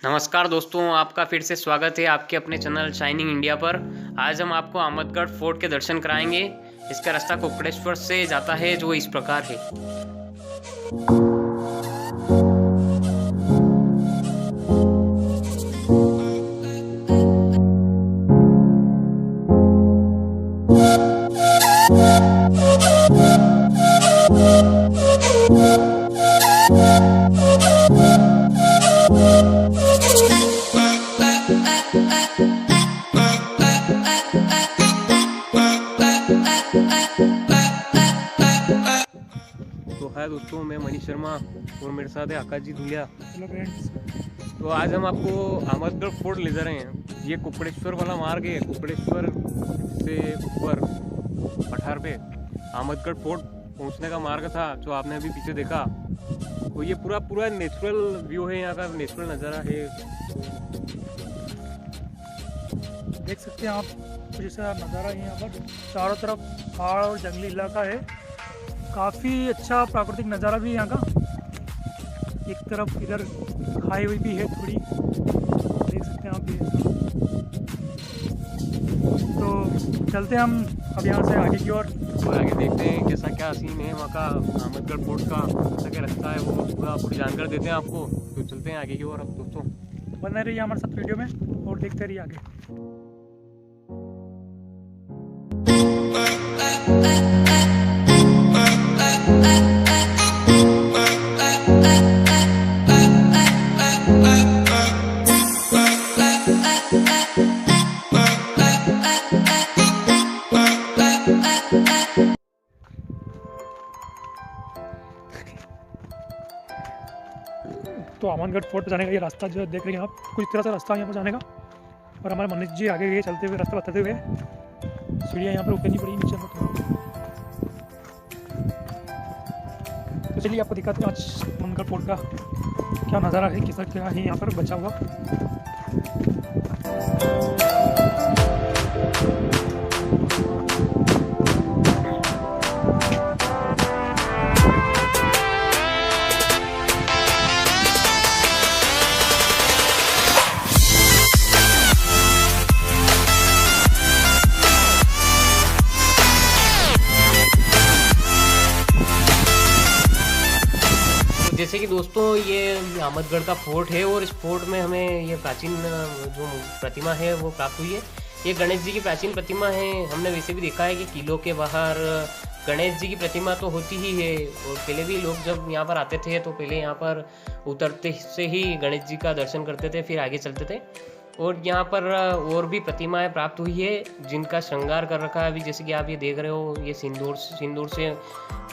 नमस्कार दोस्तों, आपका फिर से स्वागत है आपके अपने चैनल शाइनिंग इंडिया पर। आज हम आपको अहमदगढ़ फोर्ट के दर्शन कराएंगे। इसका रास्ता कोकड़ेश्वर से जाता है, जो इस प्रकार है। तो हाय दोस्तों, मैं मनीष शर्मा और मेरे साथ है आकाश जी धुलिया। Hello friends. तो आज हम आपको अहमदगढ़ फोर्ट ले जा रहे हैं। ये कोकड़ेश्वर वाला मार्ग है। कोकड़ेश्वर से ऊपर पठार पे अहमदगढ़ फोर्ट पहुंचने का मार्ग था, जो आपने अभी पीछे देखा। तो ये पूरा नेचुरल व्यू है, यहाँ का नेचुरल नज़ारा है। देख सकते हैं आप कुछ ऐसा नज़ारा है। यहाँ पर चारों तरफ पहाड़ और जंगली इलाका है। काफ़ी अच्छा प्राकृतिक नज़ारा भी है यहाँ का। एक तरफ इधर खाई हुई भी है थोड़ी, देख सकते हैं आप ये। तो चलते हैं हम अब यहाँ से आगे की ओर और आगे देखते हैं कैसा क्या सीन है वहाँ का। अहमदगढ़ फोर्ट का कैसा क्या रास्ता है, वो पूरी जानकारी देते हैं आपको। तो चलते हैं आगे की ओर। अब दोस्तों बने रहिए हमारे साथ वीडियो में और देखते रहिए आगे। तो अहमदगढ़ फोर्ट पर जाने का ये रास्ता जो देख रहे हैं आप, कुछ तरह से रास्ता है यहाँ पर जाने का। और हमारे मनीष जी आगे गए चलते हुए, रास्ता बताते हुए। सीढ़ियाँ यहाँ पर उतरनी पड़ी नीचे में। तो चलिए आपको दिखाते हैं आज अहमदगढ़ फोर्ट का क्या नज़ारा है, कैसा क्या है यहाँ पर बचा हुआ। जैसे कि दोस्तों, ये अहमदगढ़ का फोर्ट है और इस फोर्ट में हमें ये प्राचीन जो प्रतिमा है वो प्राप्त हुई है। ये गणेश जी की प्राचीन प्रतिमा है। हमने वैसे भी देखा है कि किलों के बाहर गणेश जी की प्रतिमा तो होती ही है। और पहले भी लोग जब यहाँ पर आते थे तो पहले यहाँ पर उतरते से ही गणेश जी का दर्शन करते थे, फिर आगे चलते थे। और यहाँ पर और भी प्रतिमाएं प्राप्त हुई है जिनका श्रृंगार कर रखा है। अभी जैसे कि आप ये देख रहे हो, ये सिंदूर से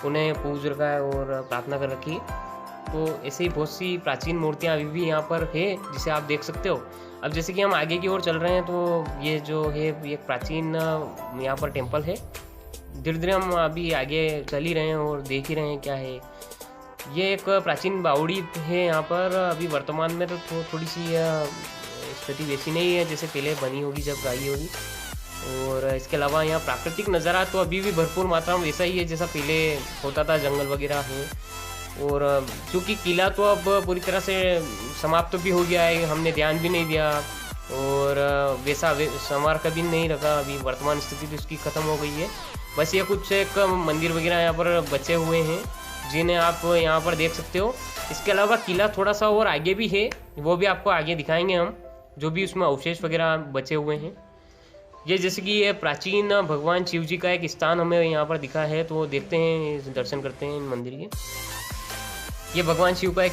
उन्हें पूज रखा है और प्रार्थना कर रखी है। तो ऐसे ही बहुत सी प्राचीन मूर्तियाँ अभी भी यहाँ पर है, जिसे आप देख सकते हो। अब जैसे कि हम आगे की ओर चल रहे हैं, तो ये जो है ये प्राचीन यहाँ पर टेम्पल है। धीरे धीरे हम अभी आगे चल ही रहे हैं और देख ही रहे हैं क्या है। ये एक प्राचीन बावड़ी है यहाँ पर। अभी वर्तमान में तो थोड़ी सी स्थिति वैसी नहीं है जैसे पहले बनी होगी जब गाई होगी। और इसके अलावा यहाँ प्राकृतिक नज़ारा तो अभी भी भरपूर मात्रा में वैसा ही है जैसा पहले होता था, जंगल वगैरह है। और चूँकि किला तो अब पूरी तरह से समाप्त भी हो गया है, हमने ध्यान भी नहीं दिया और वैसा संवार का भी नहीं रखा। अभी वर्तमान स्थिति तो इसकी ख़त्म हो गई है। बस ये कुछ एक मंदिर वगैरह यहाँ पर बचे हुए हैं जिन्हें आप यहाँ पर देख सकते हो। इसके अलावा किला थोड़ा सा और आगे भी है, वो भी आपको आगे दिखाएंगे हम, जो भी उसमें अवशेष वगैरह बचे हुए हैं। ये जैसे कि ये प्राचीन भगवान शिव जी का एक स्थान हमें यहाँ पर दिखा है, तो देखते हैं, दर्शन करते हैं इन मंदिर के। ये भगवान शिव का एक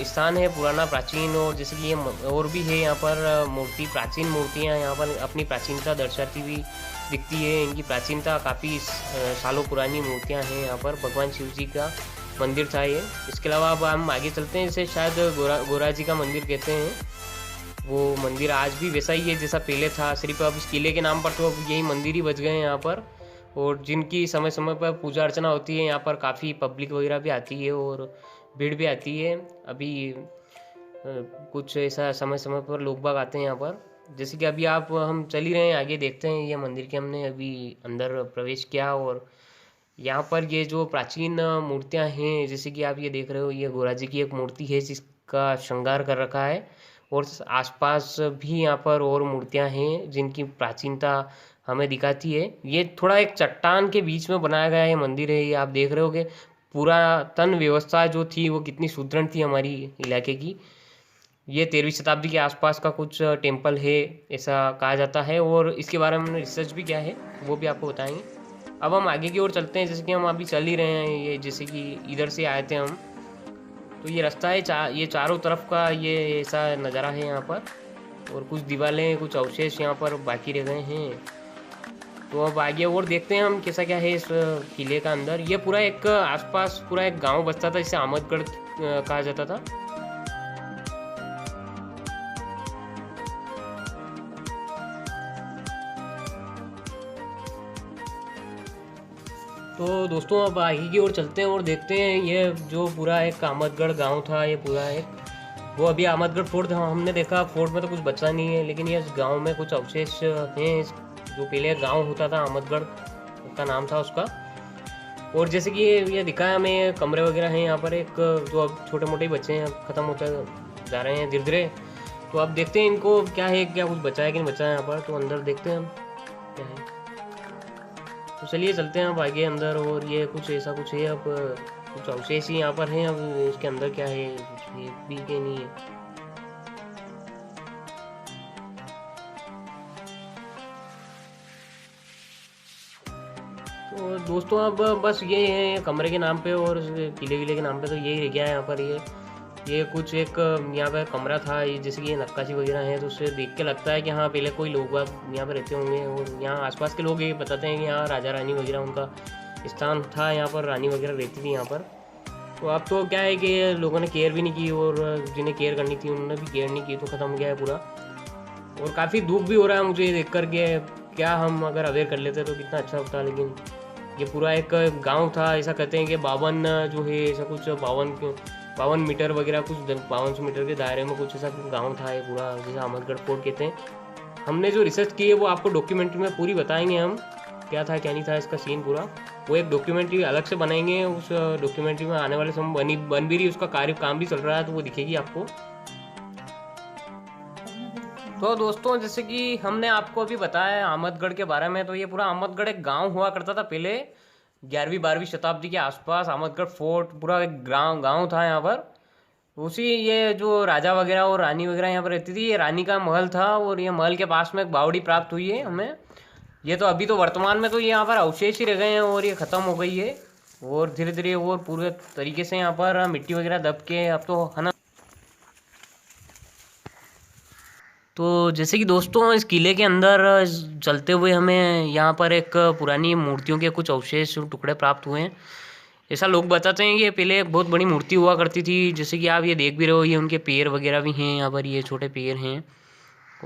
स्थान है पुराना प्राचीन। और जैसे कि ये और भी है यहाँ पर मूर्ति, प्राचीन मूर्तियाँ यहाँ पर अपनी प्राचीनता दर्शाती हुई दिखती है। इनकी प्राचीनता काफ़ी सालों पुरानी मूर्तियाँ हैं यहाँ पर। भगवान शिव जी का मंदिर था ये। इसके अलावा अब हम आगे चलते हैं, इसे शायद गोरा जी का मंदिर कहते हैं। वो मंदिर आज भी वैसा ही है जैसा पहले था, सिर्फ अब इस किले के नाम पर तो अब यही मंदिर ही बच गए हैं यहाँ पर। और जिनकी समय समय पर पूजा अर्चना होती है यहाँ पर, काफ़ी पब्लिक वगैरह भी आती है और भीड़ भी आती है। अभी कुछ ऐसा समय समय पर लोग बाग आते हैं यहाँ पर। जैसे कि अभी हम चल ही रहे हैं, आगे देखते हैं। ये मंदिर के हमने अभी अंदर प्रवेश किया और यहाँ पर ये जो प्राचीन मूर्तियाँ हैं, जैसे कि आप ये देख रहे हो, ये गोरा जी की एक मूर्ति है जिसका श्रृंगार कर रखा है। और आसपास भी यहाँ पर और मूर्तियाँ हैं जिनकी प्राचीनता हमें दिखाती है। ये थोड़ा एक चट्टान के बीच में बनाया गया ये मंदिर है। ये आप देख रहे हो कि पुरातन व्यवस्था जो थी वो कितनी सुदृढ़ थी हमारी इलाके की। ये 13वीं शताब्दी के आसपास का कुछ टेम्पल है ऐसा कहा जाता है, और इसके बारे में हमने रिसर्च भी किया है, वो भी आपको बताएंगे। अब हम आगे की ओर चलते हैं, जैसे कि हम अभी चल ही रहे हैं। ये जैसे कि इधर से आए थे हम, तो ये रास्ता है ये चारों तरफ का ये ऐसा नज़ारा है यहाँ पर, और कुछ दीवारें कुछ अवशेष यहाँ पर बाकी रह गए हैं। तो अब आगे और देखते हैं हम कैसा क्या है इस किले का अंदर। ये पूरा एक आसपास पूरा एक गांव बसता था जिसे अहमदगढ़ कहा जाता था। तो दोस्तों अब आगे की ओर चलते हैं और देखते हैं ये जो पूरा एक अहमदगढ़ गांव था, ये पूरा एक वो अभी अहमदगढ़ फोर्ट हमने देखा। फोर्ट में तो कुछ बचा नहीं है, लेकिन ये गांव में कुछ अवशेष हैं। जो पहले गांव होता था अहमदगढ़ का नाम था उसका। और जैसे कि ये दिखा है हमें कमरे वगैरह हैं यहाँ पर, एक जो अब छोटे मोटे ही बच्चे हैं, ख़त्म होते जा रहे हैं धीरे धीरे। तो अब देखते हैं इनको क्या है, क्या कुछ बचा है कि नहीं बचा है यहाँ पर। तो अंदर देखते हैं हम क्या है। तो चलिए चलते हैं अब आगे अंदर। और ये कुछ ऐसा कुछ है, अब कुछ अवशेष ही यहाँ पर हैं। अब इसके अंदर क्या है कुछ भी के नहीं है। तो दोस्तों अब बस ये है कमरे के नाम पे और किले विले के नाम पे, तो यही रह गया है यहाँ पर। ये कुछ एक यहाँ पर कमरा था, ये जैसे कि ये नक्काशी वगैरह है, तो उससे देख के लगता है कि हाँ पहले कोई लोग यहाँ पर रहते होंगे। और यहाँ आसपास के लोग ये बताते हैं कि यहाँ राजा रानी वगैरह उनका स्थान था, यहाँ पर रानी वगैरह रहती थी यहाँ पर। तो अब तो क्या है कि लोगों ने केयर भी नहीं की, और जिन्हें केयर करनी थी उन्होंने भी केयर नहीं की, तो ख़त्म हो गया है पूरा। और काफ़ी दुख भी हो रहा है मुझे ये देख कर के, क्या हम अगर अवेयर कर लेते तो कितना अच्छा होता। लेकिन ये पूरा एक गांव था, ऐसा कहते हैं कि 52 जो है ऐसा कुछ 52 मीटर वगैरह कुछ 5200 मीटर के दायरे में कुछ ऐसा गांव था ये पूरा, जैसा अहमदगढ़ फोर्ट कहते हैं। हमने जो रिसर्च की है वो आपको डॉक्यूमेंट्री में पूरी बताएंगे हम, क्या था क्या नहीं था इसका सीन पूरा। वो एक डॉक्यूमेंट्री अलग से बनाएंगे, उस डॉक्यूमेंट्री में आने वाले समय बन भी रही, उसका काम भी चल रहा है, तो वो दिखेगी आपको। तो दोस्तों जैसे कि हमने आपको अभी बताया अहमदगढ़ के बारे में, तो ये पूरा अहमदगढ़ एक गांव हुआ करता था पहले 11वीं-12वीं शताब्दी के आसपास। अहमदगढ़ फोर्ट पूरा एक गांव था यहाँ पर। उसी ये जो राजा वगैरह और रानी वगैरह यहाँ पर रहती थी, ये रानी का महल था, और ये महल के पास में एक बावड़ी प्राप्त हुई है हमें। ये तो अभी तो वर्तमान में तो ये यहाँ पर अवशेष ही रह गए हैं और ये ख़त्म हो गई है, और धीरे धीरे और पूरे तरीके से यहाँ पर मिट्टी वगैरह दब के अब तो है ना। तो जैसे कि दोस्तों इस किले के अंदर चलते हुए हमें यहाँ पर एक पुरानी मूर्तियों के कुछ अवशेष टुकड़े प्राप्त हुए हैं। ऐसा लोग बताते हैं कि पहले एक बहुत बड़ी मूर्ति हुआ करती थी, जैसे कि आप ये देख भी रहे हो, ये उनके पैर वगैरह भी हैं यहाँ पर, ये छोटे पैर हैं,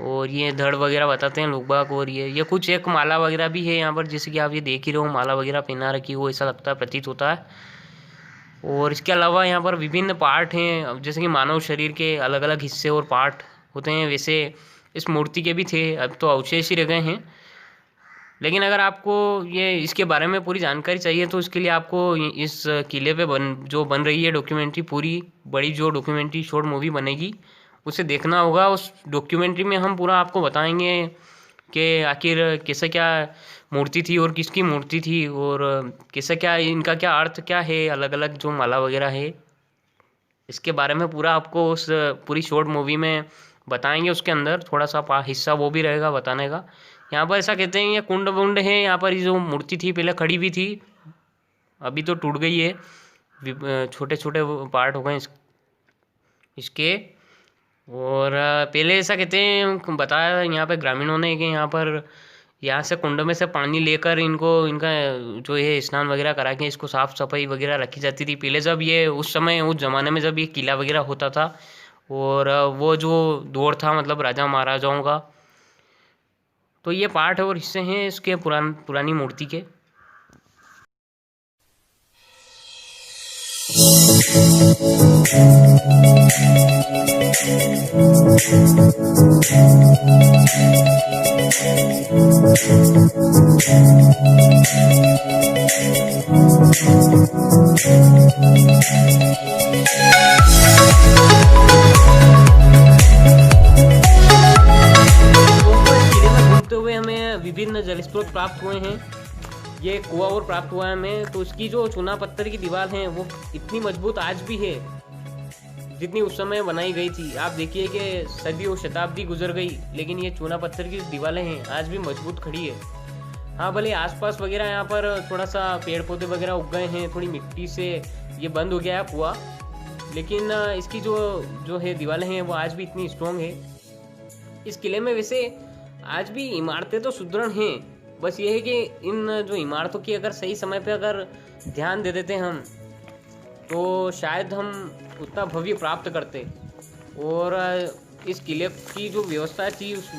और ये धड़ वगैरह बताते हैं लोग बाग। और ये कुछ एक माला वगैरह भी है यहाँ पर, जैसे कि आप ये देख ही रहे हो, माला वगैरह पहना रखी हो ऐसा लगता है, प्रतीत होता है। और इसके अलावा यहाँ पर विभिन्न पार्ट हैं, जैसे कि मानव शरीर के अलग अलग हिस्से और पार्ट होते हैं, वैसे इस मूर्ति के भी थे। अब तो अवशेष ही रह गए हैं। लेकिन अगर आपको ये इसके बारे में पूरी जानकारी चाहिए तो इसके लिए आपको इस किले पे जो बन रही है डॉक्यूमेंट्री, पूरी बड़ी जो डॉक्यूमेंट्री शॉर्ट मूवी बनेगी उसे देखना होगा। उस डॉक्यूमेंट्री में हम पूरा आपको बताएंगे कि आखिर कैसे क्या मूर्ति थी और किसकी मूर्ति थी, और कैसे क्या इनका क्या अर्थ क्या है, अलग अलग जो माला वगैरह है, इसके बारे में पूरा आपको उस पूरी शॉर्ट मूवी में बताएंगे। उसके अंदर थोड़ा सा हिस्सा वो भी रहेगा बताने का। यहाँ पर ऐसा कहते हैं ये कुंड वुंड है, यहाँ पर जो मूर्ति थी पहले खड़ी भी थी, अभी तो टूट गई है, छोटे छोटे पार्ट हो गए इसके। और पहले ऐसा कहते हैं, बताया यहाँ पे ग्रामीणों ने कि यहाँ से कुंड में से पानी लेकर इनका जो ये स्नान वगैरह करा के इसको साफ़ सफाई वगैरह रखी जाती थी पहले, जब ये उस ज़माने में जब ये किला वगैरह होता था, और वो जो दौर था मतलब राजा महाराजाओं का। तो ये पार्ट और हिस्से हैं इसके पुरानी मूर्ति के। में हमें विभिन्न जल स्रोत प्राप्त हुए हैं। ये कुआं और प्राप्त हुआ है हमें। तो इसकी जो चूना पत्थर की दीवार है वो इतनी मजबूत आज भी है जितनी उस समय बनाई गई थी। आप देखिए कि सदियों शताब्दी गुजर गई, लेकिन ये चूना पत्थर की दीवारें हैं आज भी मजबूत खड़ी है। हाँ, भले आसपास वगैरह यहाँ पर थोड़ा सा पेड़ पौधे वगैरह उग गए हैं, थोड़ी मिट्टी से ये बंद हो गया है कुआं, लेकिन इसकी जो है दीवारें हैं वो आज भी इतनी स्ट्रॉन्ग है। इस किले में वैसे आज भी इमारतें तो सुदृढ़ हैं, बस ये है कि इन जो इमारतों की अगर सही समय पे अगर ध्यान दे देते हम तो शायद हम उतना भव्य प्राप्त करते। और इस किले की जो व्यवस्था थी उस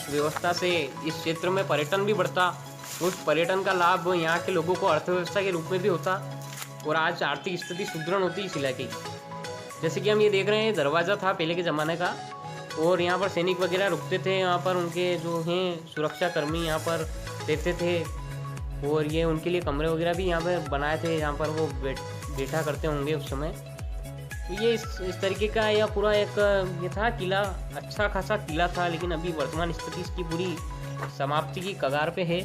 व्यवस्था से इस क्षेत्र में पर्यटन भी बढ़ता, उस पर्यटन का लाभ यहाँ के लोगों को अर्थव्यवस्था के रूप में भी होता और आज आर्थिक स्थिति सुदृढ़ होती इस इलाके की। जैसे कि हम ये देख रहे हैं, दरवाज़ा था पहले के ज़माने का और यहाँ पर सैनिक वगैरह रुकते थे, यहाँ पर उनके जो हैं सुरक्षा कर्मी यहाँ पर रहते थे और ये उनके लिए कमरे वगैरह भी यहाँ पर बनाए थे, यहाँ पर वो बैठा करते होंगे उस समय। तो ये इस तरीके का यह पूरा एक ये था किला, अच्छा खासा किला था, लेकिन अभी वर्तमान स्थिति इसकी पूरी समाप्ति की कगार पे है।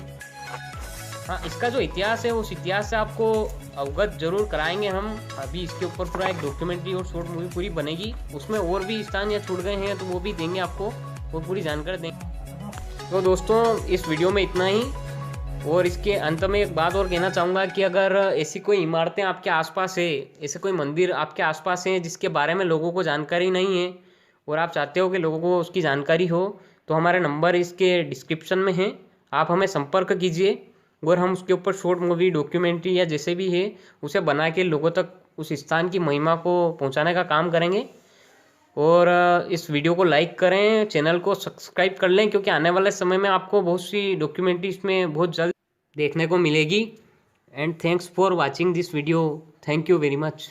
हाँ, इसका जो इतिहास है उस इतिहास से आपको अवगत जरूर कराएंगे हम। अभी इसके ऊपर पूरा एक डॉक्यूमेंट्री और शॉर्ट मूवी पूरी बनेगी, उसमें और भी स्थान या छूट गए हैं तो वो भी देंगे आपको, वो पूरी जानकारी देंगे। तो दोस्तों इस वीडियो में इतना ही। और इसके अंत में एक बात और कहना चाहूँगा कि अगर ऐसी कोई इमारतें आपके आसपास है, ऐसे कोई मंदिर आपके आसपास हैं जिसके बारे में लोगों को जानकारी नहीं है और आप चाहते हो कि लोगों को उसकी जानकारी हो, तो हमारे नंबर इसके डिस्क्रिप्शन में है, आप हमें संपर्क कीजिए और हम उसके ऊपर शॉर्ट मूवी, डॉक्यूमेंट्री या जैसे भी है उसे बना के लोगों तक उस स्थान की महिमा को पहुंचाने का काम करेंगे। और इस वीडियो को लाइक करें, चैनल को सब्सक्राइब कर लें, क्योंकि आने वाले समय में आपको बहुत सी डॉक्यूमेंट्री इसमें बहुत जल्द देखने को मिलेगी। And thanks for watching this video. Thank you very much.